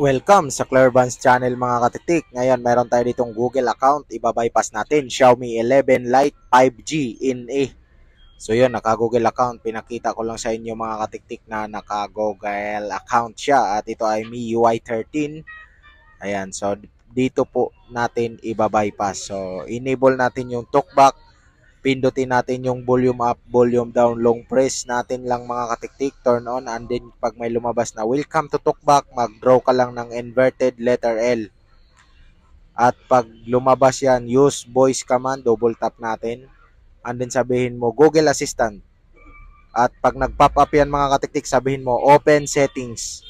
Welcome sa Clairvance Channel mga katitik. Ngayon meron tayo ditong Google account. Iba-bypass natin. Xiaomi 11 Lite 5G in A. So yun, naka-Google account. Pinakita ko lang sa inyo mga katiktik na naka-Google account siya. At ito ay MIUI 13. Ayan, so dito po natin iba-bypass. So enable natin yung talkback. Pindutin natin yung volume up, volume down, long press natin lang mga katiktik, turn on, and then pag may lumabas na welcome to talkback, mag-draw ka lang ng inverted letter L. At pag lumabas yan, use voice command, double tap natin, and then sabihin mo Google Assistant. At pag nag-pop up yan mga katiktik, sabihin mo open settings.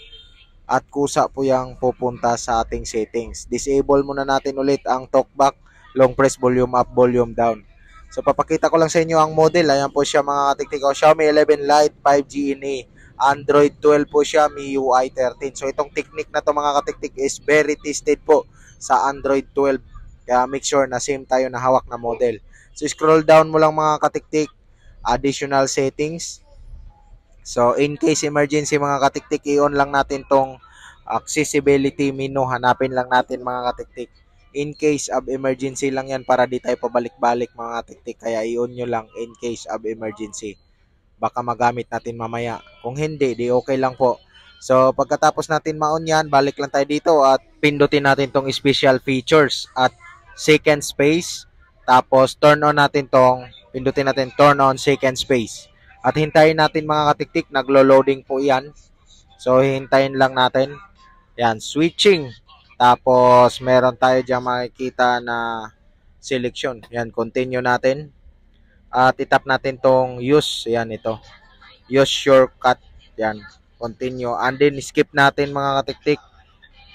At kusa po yung pupunta sa ating settings. Disable muna natin ulit ang talkback, long press, volume up, volume down. So, papakita ko lang sa inyo ang model. Ayan po siya mga katiktik. Xiaomi 11 Lite 5G in A. Android 12 po siya, MIUI 13. So, itong technique na to mga katiktik is very tested po sa Android 12. Kaya make sure na same tayo na hawak na model. So, scroll down mo lang mga katiktik. Additional settings. So, in case emergency mga katiktik, i-on lang natin tong accessibility menu. Hanapin lang natin mga katiktik. In case of emergency lang yan para di tayo pabalik-balik mga katiktik. Kaya i-on nyo lang in case of emergency. Baka magamit natin mamaya. Kung hindi, di okay lang po. So, pagkatapos natin ma-on yan, balik lang tayo dito at pindutin natin tong special features at second space. Tapos, turn on natin tong, pindutin natin turn on second space. At hintayin natin mga katiktik, naglo-loading po yan. So, hintayin lang natin. Yan, switching. Tapos, meron tayo dyan makikita na selection. Yan, continue natin. At itap natin tong use. Yan, ito. Use shortcut. Yan, continue. And then, skip natin mga katiktik.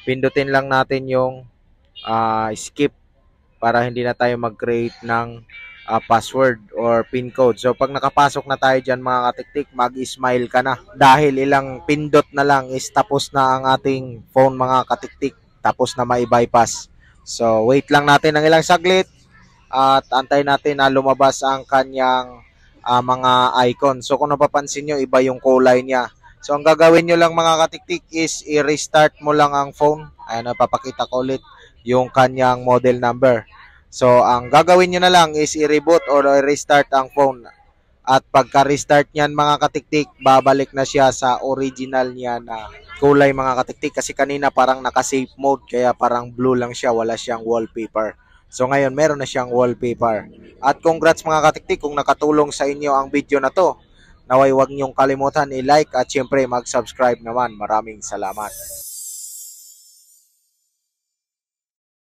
Pindutin lang natin yung skip para hindi na tayo mag-create ng password or pin code. So, pag nakapasok na tayo dyan mga katiktik, mag-smile ka na. Dahil ilang pindot na lang is tapos na ang ating phone mga katiktik. Tapos na mai-bypass. So, wait lang natin ng ilang saglit at antay natin na lumabas ang kanyang mga icon. So, kung napapansin nyo, iba yung kulay niya. So, ang gagawin nyo lang mga katiktik is i-restart mo lang ang phone. Ayan, napapakita ko ulit yung kanyang model number. So, ang gagawin nyo na lang is i-reboot or i-restart ang phone. At pagka-restart niyan mga katiktik, babalik na siya sa original niya na kulay mga katiktik. Kasi kanina parang naka-safe mode, kaya parang blue lang siya, wala siyang wallpaper. So ngayon meron na siyang wallpaper. At congrats mga katiktik kung nakatulong sa inyo ang video na to. Naway huwag niyong kalimutan i-like at syempre mag-subscribe naman. Maraming salamat.